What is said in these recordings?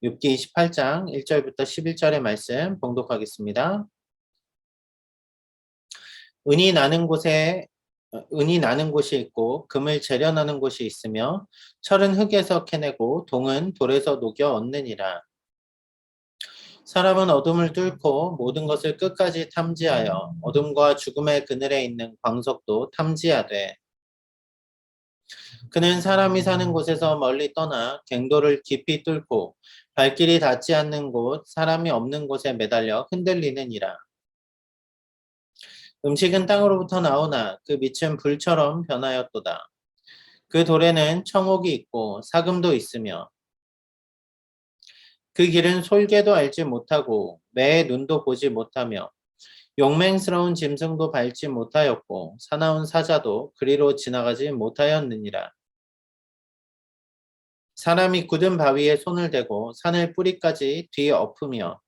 욥기 28장 1절부터 11절의 말씀 봉독하겠습니다. 은이 나는 곳이 있고 금을 재련하는 곳이 있으며 철은 흙에서 캐내고 동은 돌에서 녹여 얻느니라. 사람은 어둠을 뚫고 모든 것을 끝까지 탐지하여 어둠과 죽음의 그늘에 있는 광석도 탐지하되 그는 사람이 사는 곳에서 멀리 떠나 갱도를 깊이 뚫고 발길이 닿지 않는 곳, 사람이 없는 곳에 매달려 흔들리느니라. 음식은 땅으로부터 나오나 그 빛은 불처럼 변하였도다. 그 돌에는 청옥이 있고 사금도 있으며 그 길은 솔개도 알지 못하고 매의 눈도 보지 못하며 용맹스러운 짐승도 밟지 못하였고 사나운 사자도 그리로 지나가지 못하였느니라. 사람이 굳은 바위에 손을 대고 산을 뿌리까지 뒤엎으며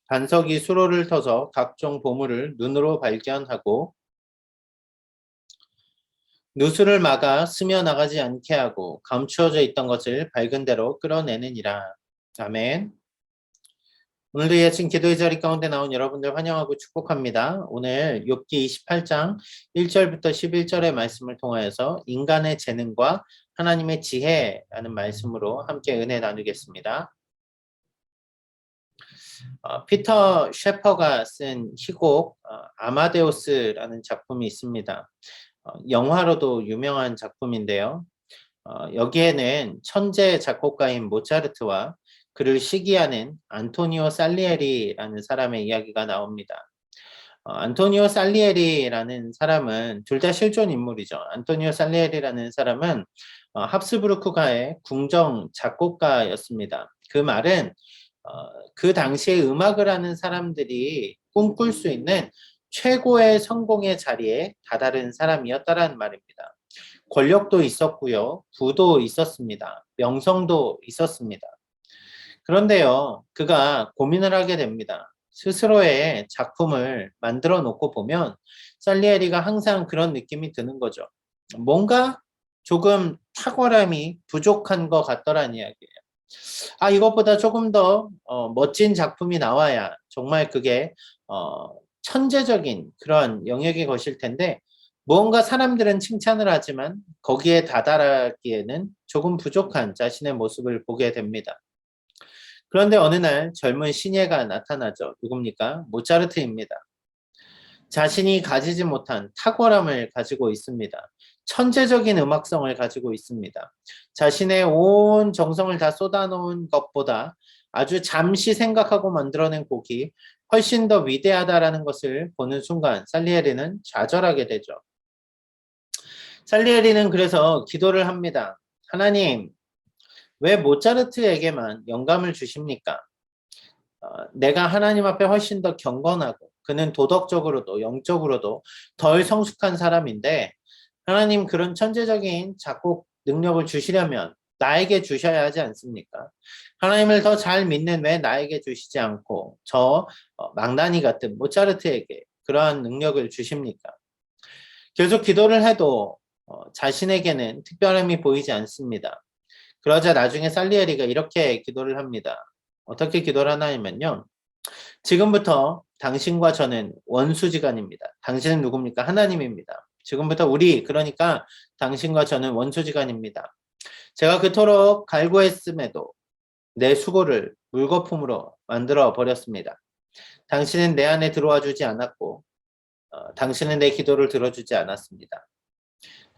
반석이 수로를 터서 각종 보물을 눈으로 발견하고 누수를 막아 스며 나가지 않게 하고 감추어져 있던 것을 밝은 대로 끌어내느니라. 아멘. 오늘도 이 아침 기도의 자리 가운데 나온 여러분들 환영하고 축복합니다. 오늘 욥기 28장 1절부터 11절의 말씀을 통하여서 인간의 재능과 하나님의 지혜라는 말씀으로 함께 은혜 나누겠습니다. 피터 셰퍼가 쓴 희곡 아마데우스라는 작품이 있습니다. 영화로도 유명한 작품인데요. 여기에는 천재 작곡가인 모차르트와 그를 시기하는 안토니오 살리에리라는 사람의 이야기가 나옵니다. 안토니오 살리에리라는 사람은 둘 다 실존 인물이죠. 안토니오 살리에리라는 사람은 합스부르크가의 궁정 작곡가였습니다. 그 말은 그 당시에 음악을 하는 사람들이 꿈꿀 수 있는 최고의 성공의 자리에 다다른 사람이었다라는 말입니다. 권력도 있었고요. 부도 있었습니다. 명성도 있었습니다. 그런데요, 그가 고민을 하게 됩니다. 스스로의 작품을 만들어 놓고 보면 살리에리가 항상 그런 느낌이 드는 거죠. 뭔가 조금 탁월함이 부족한 것 같더란 이야기예요. 이것보다 조금 더 멋진 작품이 나와야 정말 그게 천재적인 그런 영역의 것일 텐데 무언가 사람들은 칭찬을 하지만 거기에 다다르기에는 조금 부족한 자신의 모습을 보게 됩니다. 그런데 어느 날 젊은 시녀가 나타나죠. 누굽니까? 모차르트입니다. 자신이 가지지 못한 탁월함을 가지고 있습니다. 천재적인 음악성을 가지고 있습니다. 자신의 온 정성을 다 쏟아놓은 것보다 아주 잠시 생각하고 만들어낸 곡이 훨씬 더 위대하다라는 것을 보는 순간 살리에리는 좌절하게 되죠. 살리에리는 그래서 기도를 합니다. 하나님, 왜 모차르트에게만 영감을 주십니까? 내가 하나님 앞에 훨씬 더 경건하고 그는 도덕적으로도 영적으로도 덜 성숙한 사람인데 하나님 그런 천재적인 작곡 능력을 주시려면 나에게 주셔야 하지 않습니까? 하나님을 더 잘 믿는 왜 나에게 주시지 않고 저 망나니 같은 모차르트에게 그러한 능력을 주십니까? 계속 기도를 해도 자신에게는 특별함이 보이지 않습니다. 그러자 나중에 살리에리가 이렇게 기도를 합니다. 어떻게 기도를 하냐면요. 지금부터 당신과 저는 원수지간입니다. 당신은 누굽니까? 하나님입니다. 지금부터 그러니까 당신과 저는 원수지간입니다. 제가 그토록 갈구했음에도 내 수고를 물거품으로 만들어 버렸습니다. 당신은 내 안에 들어와 주지 않았고 당신은 내 기도를 들어주지 않았습니다.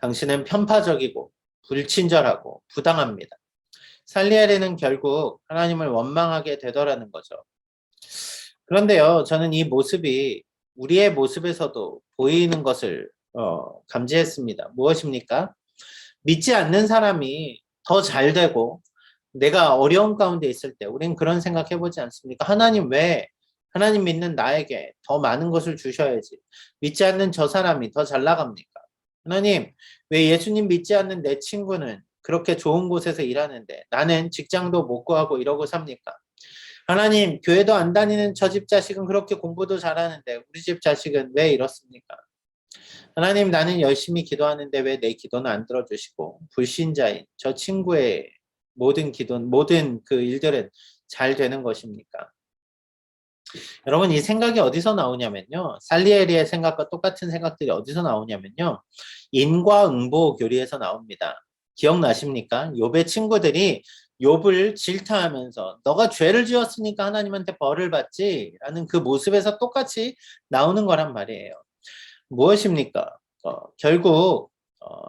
당신은 편파적이고 불친절하고 부당합니다. 살리에리는 결국 하나님을 원망하게 되더라는 거죠. 그런데요, 저는 이 모습이 우리의 모습에서도 보이는 것을 감지했습니다. 무엇입니까? 믿지 않는 사람이 더 잘 되고 내가 어려운 가운데 있을 때 우린 그런 생각 해보지 않습니까? 하나님 믿는 나에게 더 많은 것을 주셔야지. 믿지 않는 저 사람이 더 잘 나갑니까? 하나님, 왜 예수님 믿지 않는 내 친구는 그렇게 좋은 곳에서 일하는데 나는 직장도 못 구하고 이러고 삽니까? 하나님, 교회도 안 다니는 저 집 자식은 그렇게 공부도 잘하는데 우리 집 자식은 왜 이렇습니까? 하나님, 나는 열심히 기도하는데 왜 내 기도는 안 들어주시고 불신자인 저 친구의 모든 기도는, 모든 그 일들은 잘 되는 것입니까? 여러분, 이 생각이 어디서 나오냐면요. 살리에리의 생각과 똑같은 생각들이 어디서 나오냐면요. 인과응보 교리에서 나옵니다. 기억나십니까? 욥의 친구들이 욥을 질타하면서 너가 죄를 지었으니까 하나님한테 벌을 받지 라는 그 모습에서 똑같이 나오는 거란 말이에요. 무엇입니까? 결국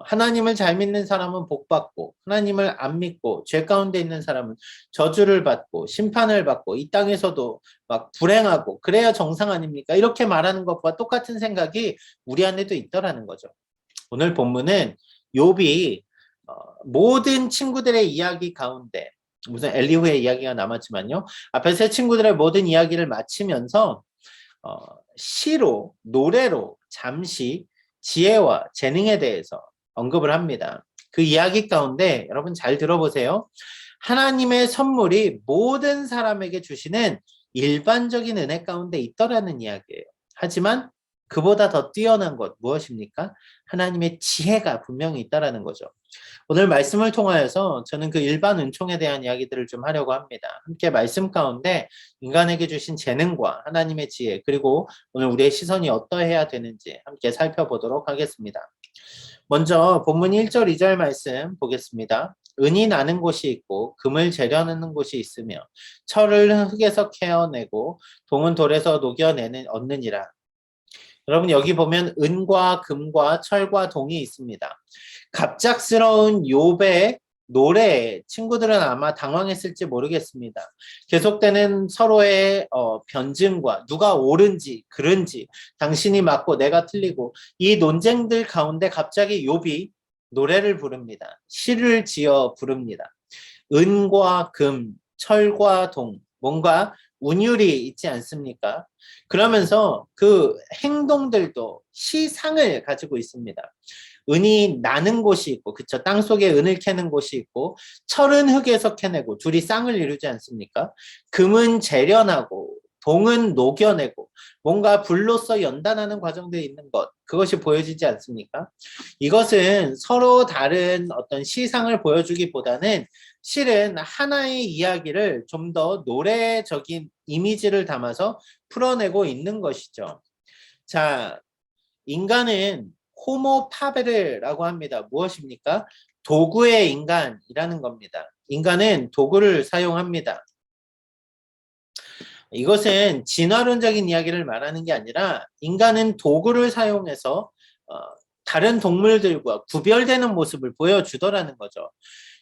하나님을 잘 믿는 사람은 복 받고 하나님을 안 믿고 죄 가운데 있는 사람은 저주를 받고 심판을 받고 이 땅에서도 막 불행하고 그래야 정상 아닙니까? 이렇게 말하는 것과 똑같은 생각이 우리 안에도 있더라는 거죠. 오늘 본문은 욥이 모든 친구들의 이야기 가운데 무슨 엘리후의 이야기가 남았지만요. 앞에 세 친구들의 모든 이야기를 마치면서 시로, 노래로 잠시 지혜와 재능에 대해서 언급을 합니다. 그 이야기 가운데 여러분 잘 들어보세요. 하나님의 선물이 모든 사람에게 주시는 일반적인 은혜 가운데 있더라는 이야기예요. 하지만 그보다 더 뛰어난 것 무엇입니까? 하나님의 지혜가 분명히 있다라는 거죠. 오늘 말씀을 통하여서 저는 그 일반 은총에 대한 이야기들을 좀 하려고 합니다. 함께 말씀 가운데 인간에게 주신 재능과 하나님의 지혜, 그리고 오늘 우리의 시선이 어떠해야 되는지 함께 살펴보도록 하겠습니다. 먼저 본문 1절, 2절 말씀 보겠습니다. 은이 나는 곳이 있고 금을 재려내는 곳이 있으며 철을 흙에서 캐어내고 동은 돌에서 녹여내는 얻느니라. 여러분 여기 보면 은과 금과 철과 동이 있습니다. 갑작스러운 욥의 노래에 친구들은 아마 당황했을지 모르겠습니다. 계속되는 서로의 변증과 누가 옳은지 그른지 당신이 맞고 내가 틀리고 이 논쟁들 가운데 갑자기 욥이 노래를 부릅니다. 시를 지어 부릅니다. 은과 금, 철과 동, 뭔가 운율이 있지 않습니까? 그러면서 그 행동들도 시상을 가지고 있습니다. 은이 나는 곳이 있고, 그쵸? 땅 속에 은을 캐는 곳이 있고, 철은 흙에서 캐내고, 둘이 쌍을 이루지 않습니까? 금은 재련하고, 동은 녹여내고, 뭔가 불로서 연단하는 과정들이 있는 것, 그것이 보여지지 않습니까? 이것은 서로 다른 어떤 시상을 보여주기보다는 실은 하나의 이야기를 좀 더 노래적인 이미지를 담아서 풀어내고 있는 것이죠. 자, 인간은 호모 파베르라고 합니다. 무엇입니까? 도구의 인간이라는 겁니다. 인간은 도구를 사용합니다. 이것은 진화론적인 이야기를 말하는 게 아니라 인간은 도구를 사용해서 다른 동물들과 구별되는 모습을 보여주더라는 거죠.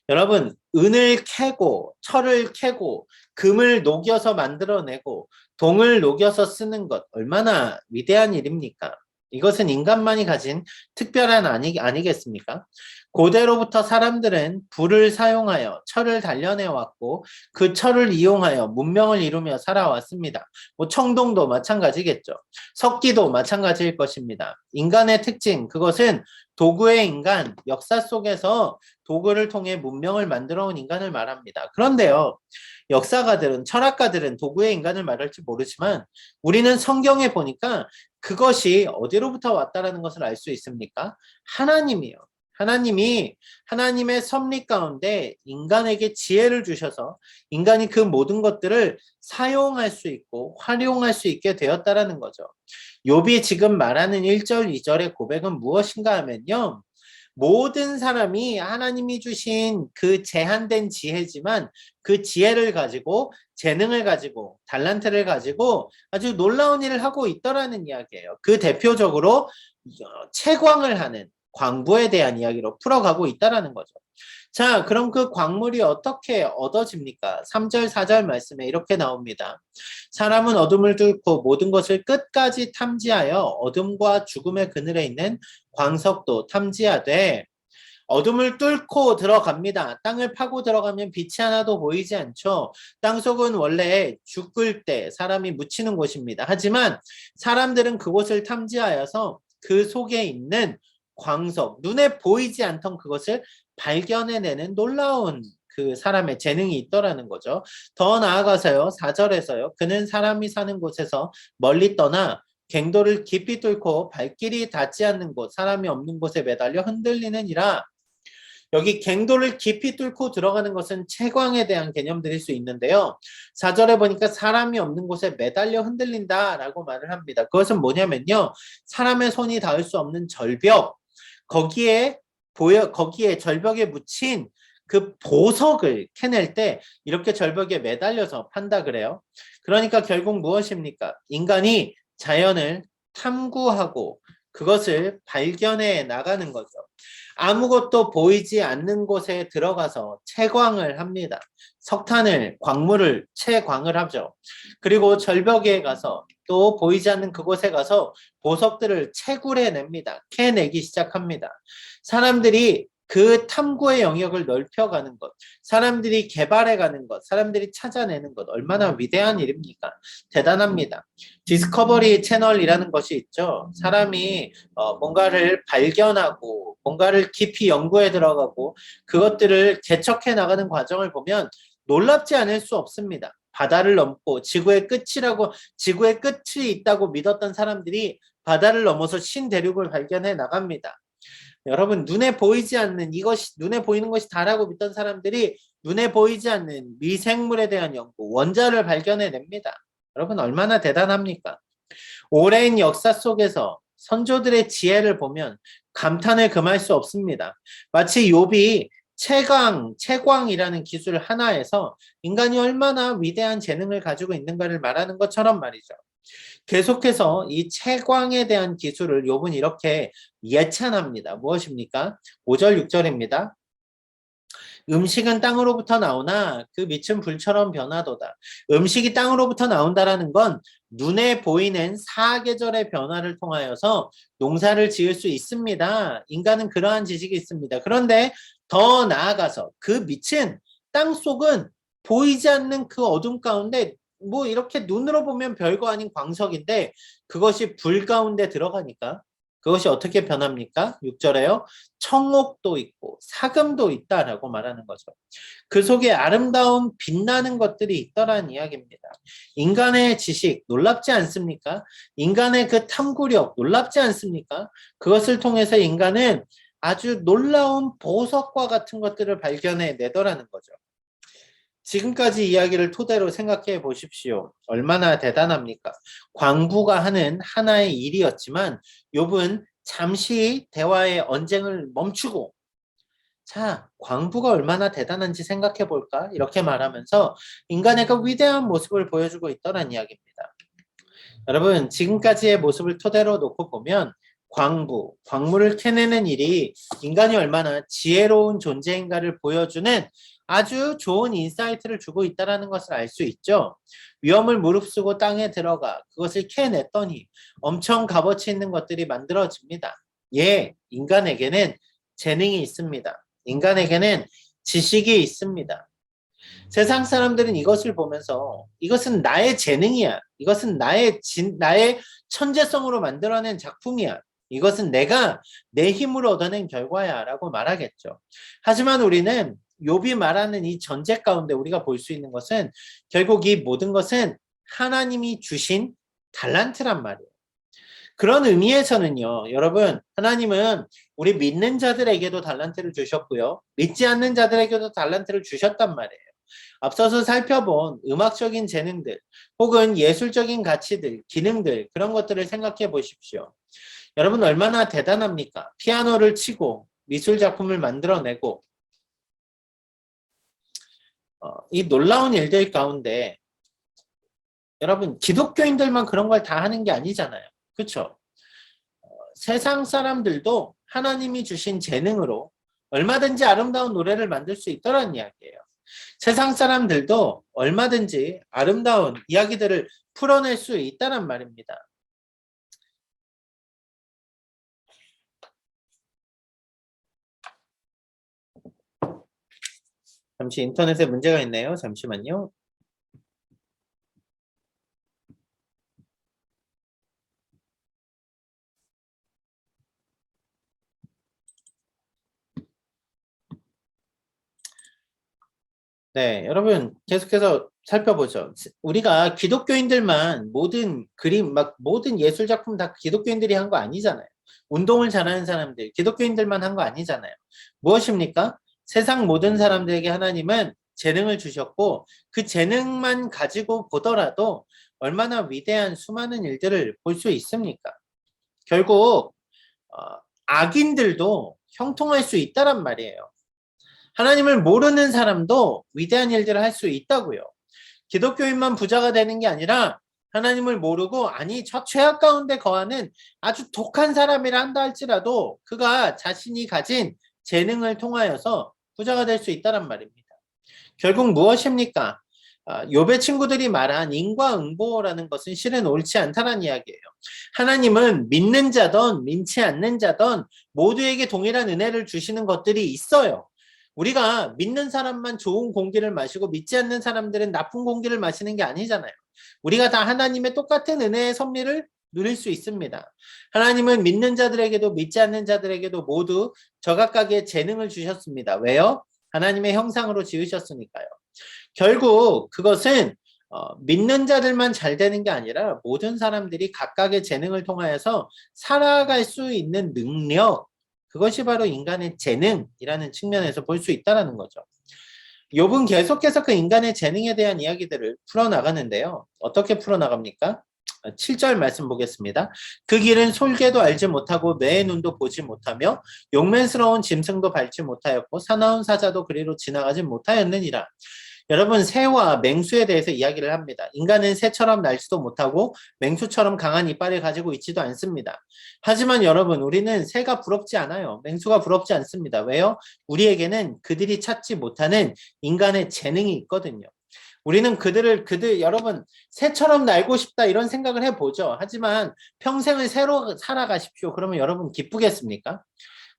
여러분, 은을 캐고 철을 캐고 금을 녹여서 만들어내고 동을 녹여서 쓰는 것 얼마나 위대한 일입니까? 이것은 인간만이 가진 특별한 아니겠습니까? 고대로부터 사람들은 불을 사용하여 철을 단련해 왔고 그 철을 이용하여 문명을 이루며 살아왔습니다. 뭐 청동도 마찬가지겠죠. 석기도 마찬가지일 것입니다. 인간의 특징, 그것은 도구의 인간, 역사 속에서 도구를 통해 문명을 만들어 온 인간을 말합니다. 그런데요, 역사가들은, 철학가들은 도구의 인간을 말할지 모르지만 우리는 성경에 보니까 그것이 어디로부터 왔다라는 것을 알 수 있습니까? 하나님이요. 하나님이 하나님의 섭리 가운데 인간에게 지혜를 주셔서 인간이 그 모든 것들을 사용할 수 있고 활용할 수 있게 되었다라는 거죠. 욥이 지금 말하는 1절, 2절의 고백은 무엇인가 하면요. 모든 사람이 하나님이 주신 그 제한된 지혜지만 그 지혜를 가지고 재능을 가지고 달란트를 가지고 아주 놀라운 일을 하고 있더라는 이야기예요. 그 대표적으로 채광을 하는 광부에 대한 이야기로 풀어가고 있다라는 거죠. 자, 그럼 그 광물이 어떻게 얻어집니까? 3절, 4절 말씀에 이렇게 나옵니다. 사람은 어둠을 뚫고 모든 것을 끝까지 탐지하여 어둠과 죽음의 그늘에 있는 광석도 탐지하되 어둠을 뚫고 들어갑니다. 땅을 파고 들어가면 빛이 하나도 보이지 않죠. 땅속은 원래 죽을 때 사람이 묻히는 곳입니다. 하지만 사람들은 그곳을 탐지하여서 그 속에 있는 광석, 눈에 보이지 않던 그것을 발견해내는 놀라운 그 사람의 재능이 있더라는 거죠. 더 나아가서요, 4절에서요, 그는 사람이 사는 곳에서 멀리 떠나 갱도를 깊이 뚫고 발길이 닿지 않는 곳, 사람이 없는 곳에 매달려 흔들리느니라. 여기 갱도를 깊이 뚫고 들어가는 것은 채광에 대한 개념들일 수 있는데요. 4절에 보니까 사람이 없는 곳에 매달려 흔들린다라고 말을 합니다. 그것은 뭐냐면요. 사람의 손이 닿을 수 없는 절벽, 거기에 절벽에 묻힌 그 보석을 캐낼 때 이렇게 절벽에 매달려서 판다 그래요. 그러니까 결국 무엇입니까? 인간이 자연을 탐구하고 그것을 발견해 나가는 거죠. 아무것도 보이지 않는 곳에 들어가서 채광을 합니다. 석탄을, 광물을 채광을 하죠. 그리고 절벽에 가서 또 보이지 않는 그곳에 가서 보석들을 채굴해냅니다. 캐내기 시작합니다. 사람들이 그 탐구의 영역을 넓혀가는 것, 사람들이 개발해가는 것, 사람들이 찾아내는 것 얼마나 위대한 일입니까? 대단합니다. 디스커버리 채널이라는 것이 있죠. 사람이 뭔가를 발견하고 뭔가를 깊이 연구해 들어가고 그것들을 개척해 나가는 과정을 보면 놀랍지 않을 수 없습니다. 바다를 넘고 지구의 끝이 있다고 믿었던 사람들이 바다를 넘어서 신대륙을 발견해 나갑니다. 여러분 눈에 보이지 않는 이것이 눈에 보이는 것이 다라고 믿던 사람들이 눈에 보이지 않는 미생물에 대한 연구, 원자를 발견해냅니다. 여러분 얼마나 대단합니까? 오랜 역사 속에서 선조들의 지혜를 보면 감탄을 금할 수 없습니다. 마치 욥이 채광이라는 기술 하나에서 인간이 얼마나 위대한 재능을 가지고 있는가를 말하는 것처럼 말이죠. 계속해서 이 채광에 대한 기술을 욥은 이렇게 예찬합니다. 무엇입니까? 5절 6절입니다. 음식은 땅으로부터 나오나 그 밑은 불처럼 변하도다. 음식이 땅으로부터 나온다라는 건 눈에 보이는 사계절의 변화를 통하여서 농사를 지을 수 있습니다. 인간은 그러한 지식이 있습니다. 그런데 더 나아가서 그 밑은 땅속은 보이지 않는 그 어둠 가운데 뭐 이렇게 눈으로 보면 별거 아닌 광석인데 그것이 불 가운데 들어가니까 그것이 어떻게 변합니까? 6절에요. 청옥도 있고 사금도 있다라고 말하는 거죠. 그 속에 아름다운 빛나는 것들이 있더란 이야기입니다. 인간의 지식 놀랍지 않습니까? 인간의 그 탐구력 놀랍지 않습니까? 그것을 통해서 인간은 아주 놀라운 보석과 같은 것들을 발견해 내더라는 거죠. 지금까지 이야기를 토대로 생각해 보십시오. 얼마나 대단합니까? 광부가 하는 하나의 일이었지만 욥은 잠시 대화의 언쟁을 멈추고 자, 광부가 얼마나 대단한지 생각해 볼까? 이렇게 말하면서 인간의 그 위대한 모습을 보여주고 있더란 이야기입니다. 여러분, 지금까지의 모습을 토대로 놓고 보면 광물을 캐내는 일이 인간이 얼마나 지혜로운 존재인가를 보여주는 아주 좋은 인사이트를 주고 있다는 것을 알 수 있죠. 위험을 무릅쓰고 땅에 들어가 그것을 캐냈더니 엄청 값어치 있는 것들이 만들어집니다. 예, 인간에게는 재능이 있습니다. 인간에게는 지식이 있습니다. 세상 사람들은 이것을 보면서 이것은 나의 재능이야. 이것은 나의 천재성으로 만들어낸 작품이야. 이것은 내가 내 힘으로 얻어낸 결과야 라고 말하겠죠. 하지만 우리는 욥이 말하는 이 전제 가운데 우리가 볼 수 있는 것은 결국 이 모든 것은 하나님이 주신 달란트란 말이에요. 그런 의미에서는요, 여러분, 하나님은 우리 믿는 자들에게도 달란트를 주셨고요, 믿지 않는 자들에게도 달란트를 주셨단 말이에요. 앞서서 살펴본 음악적인 재능들, 혹은 예술적인 가치들, 기능들, 그런 것들을 생각해 보십시오. 여러분 얼마나 대단합니까? 피아노를 치고 미술 작품을 만들어내고 이 놀라운 일들 가운데 여러분 기독교인들만 그런 걸 다 하는 게 아니잖아요. 그렇죠? 세상 사람들도 하나님이 주신 재능으로 얼마든지 아름다운 노래를 만들 수 있더라는 이야기예요. 세상 사람들도 얼마든지 아름다운 이야기들을 풀어낼 수 있다는 말입니다. 잠시 인터넷에 문제가 있네요. 잠시만요. 네, 여러분 계속해서 살펴보죠. 우리가 기독교인들만 모든 그림, 모든 예술 작품 다 기독교인들이 한 거 아니잖아요. 운동을 잘하는 사람들, 기독교인들만 한 거 아니잖아요. 무엇입니까? 세상 모든 사람들에게 하나님은 재능을 주셨고 그 재능만 가지고 보더라도 얼마나 위대한 수많은 일들을 볼 수 있습니까? 결국 악인들도 형통할 수 있다란 말이에요. 하나님을 모르는 사람도 위대한 일들을 할 수 있다고요. 기독교인만 부자가 되는 게 아니라 하나님을 모르고 아니 저 죄악 가운데 거하는 아주 독한 사람이라 한다 할지라도 그가 자신이 가진 재능을 통하여서 부자가 될 수 있다란 말입니다. 결국 무엇입니까? 욥의 친구들이 말한 인과응보라는 것은 실은 옳지 않다는 이야기예요. 하나님은 믿는 자든 믿지 않는 자든 모두에게 동일한 은혜를 주시는 것들이 있어요. 우리가 믿는 사람만 좋은 공기를 마시고 믿지 않는 사람들은 나쁜 공기를 마시는 게 아니잖아요. 우리가 다 하나님의 똑같은 은혜의 섭리를 누릴 수 있습니다. 하나님은 믿는 자들에게도 믿지 않는 자들에게도 모두 저각각의 재능을 주셨습니다. 왜요? 하나님의 형상으로 지으셨으니까요. 결국 그것은 믿는 자들만 잘 되는 게 아니라 모든 사람들이 각각의 재능을 통하여서 살아갈 수 있는 능력, 그것이 바로 인간의 재능이라는 측면에서 볼 수 있다는 거죠. 욥은 계속해서 그 인간의 재능에 대한 이야기들을 풀어나가는데요. 어떻게 풀어나갑니까? 7절 말씀 보겠습니다. 그 길은 솔개도 알지 못하고 매의 눈도 보지 못하며 용맨스러운 짐승도 밟지 못하였고 사나운 사자도 그리로 지나가지 못하였느니라. 여러분 새와 맹수에 대해서 이야기를 합니다. 인간은 새처럼 날지도 못하고 맹수처럼 강한 이빨을 가지고 있지도 않습니다. 하지만 여러분 우리는 새가 부럽지 않아요. 맹수가 부럽지 않습니다. 왜요? 우리에게는 그들이 찾지 못하는 인간의 재능이 있거든요. 우리는 여러분 새처럼 날고 싶다 이런 생각을 해보죠. 하지만 평생을 새로 살아가십시오. 그러면 여러분 기쁘겠습니까?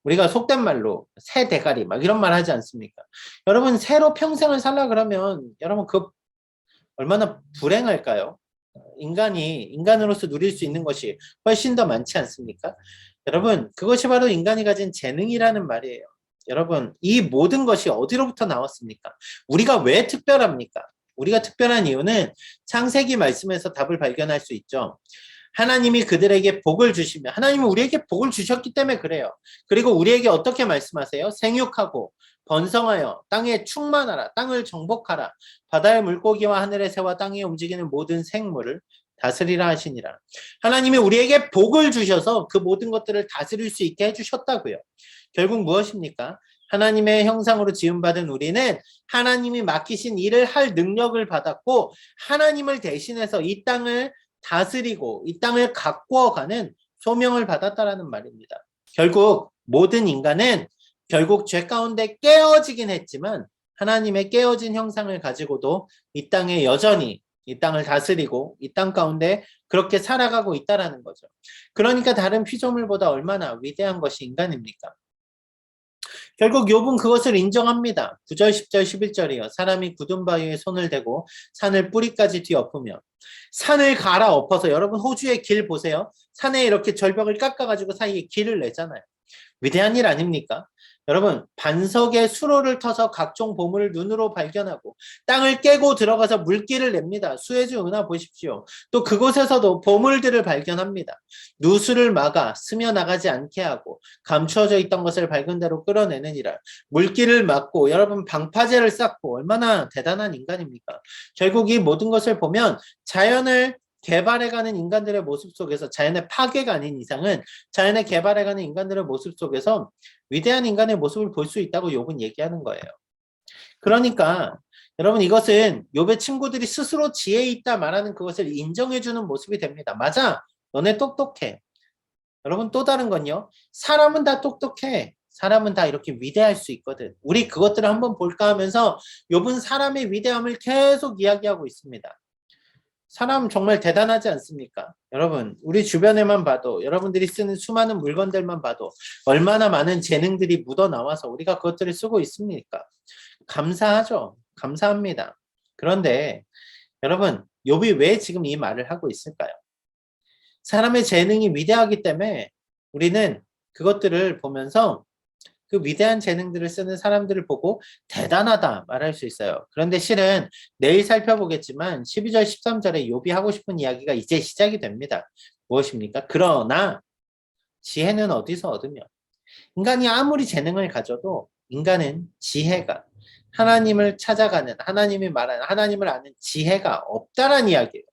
우리가 속된 말로 새 대가리 막 이런 말 하지 않습니까? 여러분 새로 평생을 살라 그러면 여러분 그 얼마나 불행할까요? 인간이 인간으로서 누릴 수 있는 것이 훨씬 더 많지 않습니까? 여러분 그것이 바로 인간이 가진 재능이라는 말이에요. 여러분 이 모든 것이 어디로부터 나왔습니까? 우리가 왜 특별합니까? 우리가 특별한 이유는 창세기 말씀에서 답을 발견할 수 있죠. 하나님이 그들에게 복을 주시며 하나님은 우리에게 복을 주셨기 때문에 그래요. 그리고 우리에게 어떻게 말씀하세요? 생육하고 번성하여 땅에 충만하라. 땅을 정복하라. 바다의 물고기와 하늘의 새와 땅에 움직이는 모든 생물을 다스리라 하시니라. 하나님이 우리에게 복을 주셔서 그 모든 것들을 다스릴 수 있게 해주셨다고요. 결국 무엇입니까? 하나님의 형상으로 지음받은 우리는 하나님이 맡기신 일을 할 능력을 받았고 하나님을 대신해서 이 땅을 다스리고 이 땅을 가꾸어가는 소명을 받았다라는 말입니다. 결국 모든 인간은 결국 죄 가운데 깨어지긴 했지만 하나님의 깨어진 형상을 가지고도 이 땅에 여전히 이 땅을 다스리고 이 땅 가운데 그렇게 살아가고 있다라는 거죠. 그러니까 다른 피조물보다 얼마나 위대한 것이 인간입니까? 결국 욥은 그것을 인정합니다. 9절, 10절, 11절이요. 사람이 굳은 바위에 손을 대고 산을 뿌리까지 뒤엎으며 산을 갈아엎어서 여러분 호주의 길 보세요. 산에 이렇게 절벽을 깎아가지고 사이에 길을 내잖아요. 위대한 일 아닙니까? 여러분 반석에 수로를 터서 각종 보물을 눈으로 발견하고 땅을 깨고 들어가서 물길을 냅니다. 수에즈 운하 보십시오. 또 그곳에서도 보물들을 발견합니다. 누수를 막아 스며나가지 않게 하고 감추어져 있던 것을 밝은 대로 끌어내느니라. 물길을 막고 여러분 방파제를 쌓고 얼마나 대단한 인간입니까? 결국 이 모든 것을 보면 자연을 개발해가는 인간들의 모습 속에서 자연의 파괴가 아닌 이상은 자연의 개발해가는 인간들의 모습 속에서 위대한 인간의 모습을 볼 수 있다고 욥은 얘기하는 거예요. 그러니까 여러분 이것은 욥의 친구들이 스스로 지혜 있다 말하는 그것을 인정해주는 모습이 됩니다. 맞아, 너네 똑똑해. 여러분 또 다른 건요. 사람은 다 똑똑해. 사람은 다 이렇게 위대할 수 있거든. 우리 그것들을 한번 볼까 하면서 욥은 사람의 위대함을 계속 이야기하고 있습니다. 사람 정말 대단하지 않습니까? 여러분 우리 주변에만 봐도 여러분들이 쓰는 수많은 물건들만 봐도 얼마나 많은 재능들이 묻어나와서 우리가 그것들을 쓰고 있습니까? 감사하죠. 감사합니다. 그런데 여러분 욥이 왜 지금 이 말을 하고 있을까요? 사람의 재능이 위대하기 때문에 우리는 그것들을 보면서 그 위대한 재능들을 쓰는 사람들을 보고 대단하다 말할 수 있어요. 그런데 실은 내일 살펴보겠지만 12절 13절에 욥이 하고 싶은 이야기가 이제 시작이 됩니다. 무엇입니까? 그러나 지혜는 어디서 얻으며? 인간이 아무리 재능을 가져도 인간은 지혜가 하나님을 찾아가는 하나님이 말하는 하나님을 아는 지혜가 없다란 이야기예요.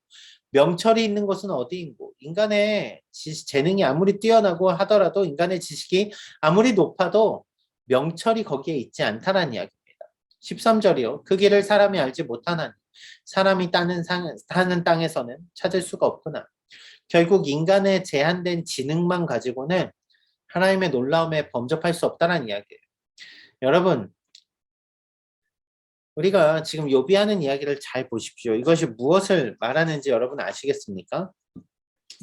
명철이 있는 곳은 어디인고 인간의 재능이 아무리 뛰어나고 하더라도 인간의 지식이 아무리 높아도 명철이 거기에 있지 않다는 이야기입니다. 13절이요. 그 길을 사람이 알지 못하나니 사람이 사는 땅에서는 찾을 수가 없구나. 결국 인간의 제한된 지능만 가지고는 하나님의 놀라움에 범접할 수 없다는 이야기예요. 여러분, 우리가 지금 욥이 하는 이야기를 잘 보십시오. 이것이 무엇을 말하는지 여러분 아시겠습니까?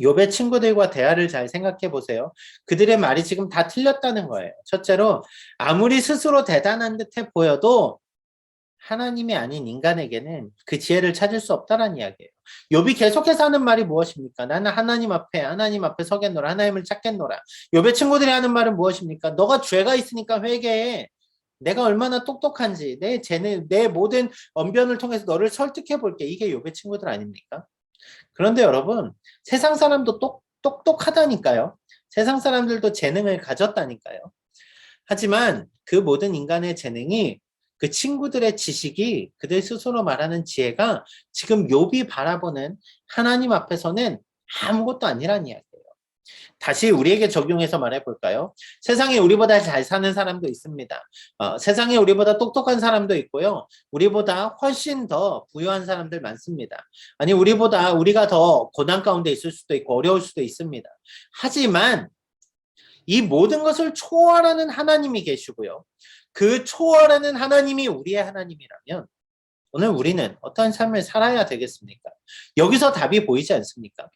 욥의 친구들과 대화를 잘 생각해 보세요. 그들의 말이 지금 다 틀렸다는 거예요. 첫째로 아무리 스스로 대단한 듯해 보여도 하나님이 아닌 인간에게는 그 지혜를 찾을 수 없다는 이야기예요. 욥이 계속해서 하는 말이 무엇입니까? 나는 하나님 앞에 서겠노라. 하나님을 찾겠노라. 욥의 친구들이 하는 말은 무엇입니까? 너가 죄가 있으니까 회개해. 내가 얼마나 똑똑한지 내 모든 언변을 통해서 너를 설득해 볼게. 이게 욥의 친구들 아닙니까? 그런데 여러분, 세상 사람도 똑똑하다니까요. 세상 사람들도 재능을 가졌다니까요. 하지만 그 모든 인간의 재능이 그 친구들의 지식이 그들 스스로 말하는 지혜가 지금 욥이 바라보는 하나님 앞에서는 아무것도 아니란 이야기예요. 다시 우리에게 적용해서 말해볼까요? 세상에 우리보다 잘 사는 사람도 있습니다. 세상에 우리보다 똑똑한 사람도 있고요. 우리보다 훨씬 더 부유한 사람들 많습니다. 아니 우리가 더 고난 가운데 있을 수도 있고 어려울 수도 있습니다. 하지만 이 모든 것을 초월하는 하나님이 계시고요. 그 초월하는 하나님이 우리의 하나님이라면 오늘 우리는 어떠한 삶을 살아야 되겠습니까? 여기서 답이 보이지 않습니까?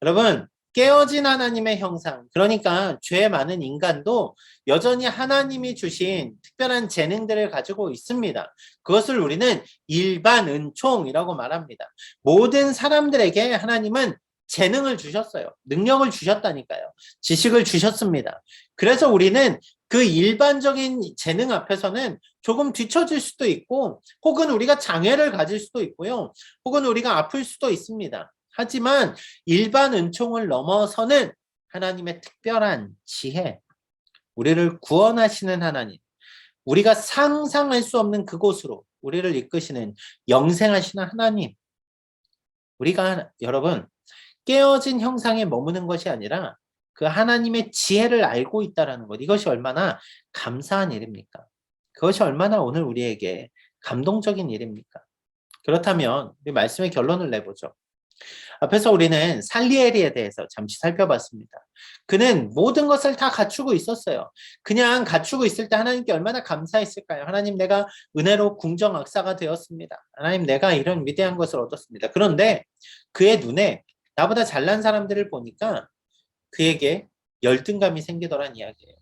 여러분, 깨어진 하나님의 형상, 그러니까 죄 많은 인간도 여전히 하나님이 주신 특별한 재능들을 가지고 있습니다. 그것을 우리는 일반 은총이라고 말합니다. 모든 사람들에게 하나님은 재능을 주셨어요. 능력을 주셨다니까요. 지식을 주셨습니다. 그래서 우리는 그 일반적인 재능 앞에서는 조금 뒤처질 수도 있고 혹은 우리가 장애를 가질 수도 있고요. 혹은 우리가 아플 수도 있습니다. 하지만 일반 은총을 넘어서는 하나님의 특별한 지혜, 우리를 구원하시는 하나님, 우리가 상상할 수 없는 그곳으로 우리를 이끄시는 영생하시는 하나님, 우리가 여러분 깨어진 형상에 머무는 것이 아니라 그 하나님의 지혜를 알고 있다는 것, 이것이 얼마나 감사한 일입니까? 그것이 얼마나 오늘 우리에게 감동적인 일입니까? 그렇다면 우리 말씀의 결론을 내보죠. 앞에서 우리는 살리엘에 대해서 잠시 살펴봤습니다. 그는 모든 것을 다 갖추고 있었어요. 그냥 갖추고 있을 때 하나님께 얼마나 감사했을까요? 하나님, 내가 은혜로 궁정악사가 되었습니다. 하나님, 내가 이런 위대한 것을 얻었습니다. 그런데 그의 눈에 나보다 잘난 사람들을 보니까 그에게 열등감이 생기더란 이야기예요.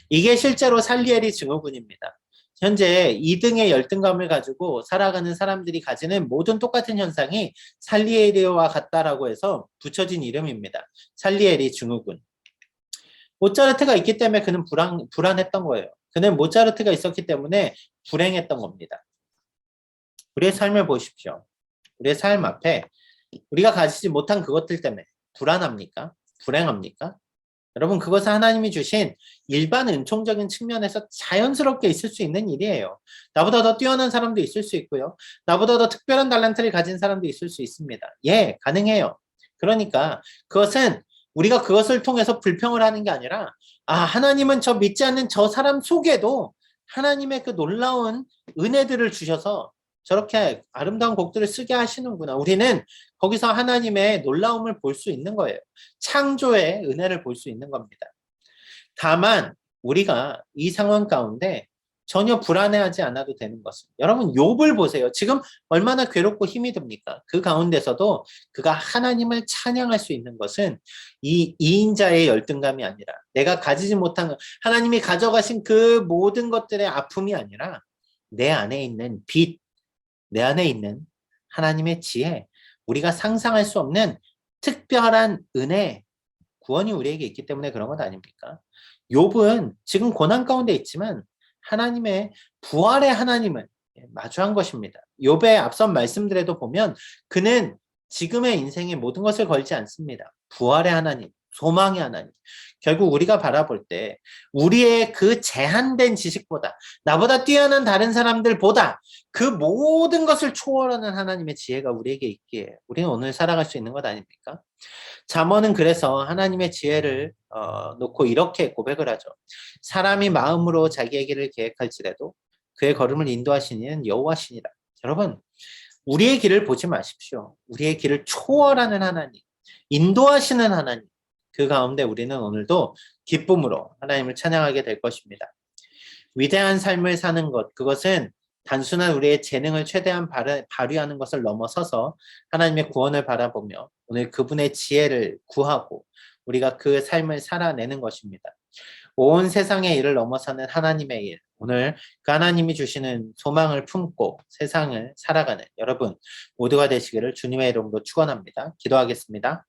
이게 실제로 살리엘의 증후군입니다. 현재 2등의 열등감을 가지고 살아가는 사람들이 가지는 모든 똑같은 현상이 살리엘과 같다라고 해서 붙여진 이름입니다. 살리엘의 증후군. 모차르트가 있기 때문에 그는 불안했던 거예요. 그는 모차르트가 있었기 때문에 불행했던 겁니다. 우리의 삶을 보십시오. 우리의 삶 앞에 우리가 가지지 못한 그것들 때문에 불안합니까? 불행합니까? 여러분, 그것은 하나님이 주신 일반 은총적인 측면에서 자연스럽게 있을 수 있는 일이에요. 나보다 더 뛰어난 사람도 있을 수 있고요. 나보다 더 특별한 달란트를 가진 사람도 있을 수 있습니다. 예, 가능해요. 그러니까 그것은 우리가 그것을 통해서 불평을 하는 게 아니라 하나님은 저 믿지 않는 저 사람 속에도 하나님의 그 놀라운 은혜들을 주셔서 저렇게 아름다운 곡들을 쓰게 하시는구나. 우리는 거기서 하나님의 놀라움을 볼 수 있는 거예요. 창조의 은혜를 볼 수 있는 겁니다. 다만 우리가 이 상황 가운데 전혀 불안해하지 않아도 되는 것은 여러분 욥을 보세요. 지금 얼마나 괴롭고 힘이 듭니까? 그 가운데서도 그가 하나님을 찬양할 수 있는 것은 이 이인자의 열등감이 아니라 내가 가지지 못한 하나님이 가져가신 그 모든 것들의 아픔이 아니라 내 안에 있는 빛, 내 안에 있는 하나님의 지혜, 우리가 상상할 수 없는 특별한 은혜, 구원이 우리에게 있기 때문에 그런 것 아닙니까? 욥은 지금 고난 가운데 있지만 하나님의 부활의 하나님을 마주한 것입니다. 욥의 앞선 말씀들에도 보면 그는 지금의 인생의 모든 것을 걸지 않습니다. 부활의 하나님, 소망의 하나님. 결국 우리가 바라볼 때 우리의 그 제한된 지식보다 나보다 뛰어난 다른 사람들보다 그 모든 것을 초월하는 하나님의 지혜가 우리에게 있기에 우리는 오늘 살아갈 수 있는 것 아닙니까? 잠언은 그래서 하나님의 지혜를 놓고 이렇게 고백을 하죠. 사람이 마음으로 자기의 길을 계획할지라도 그의 걸음을 인도하시는 이는 여호와시니라. 여러분, 우리의 길을 보지 마십시오. 우리의 길을 초월하는 하나님, 인도하시는 하나님, 그 가운데 우리는 오늘도 기쁨으로 하나님을 찬양하게 될 것입니다. 위대한 삶을 사는 것, 그것은 단순한 우리의 재능을 최대한 발휘하는 것을 넘어서서 하나님의 구원을 바라보며 오늘 그분의 지혜를 구하고 우리가 그 삶을 살아내는 것입니다. 온 세상의 일을 넘어서는 하나님의 일, 오늘 그 하나님이 주시는 소망을 품고 세상을 살아가는 여러분 모두가 되시기를 주님의 이름으로 축원합니다. 기도하겠습니다.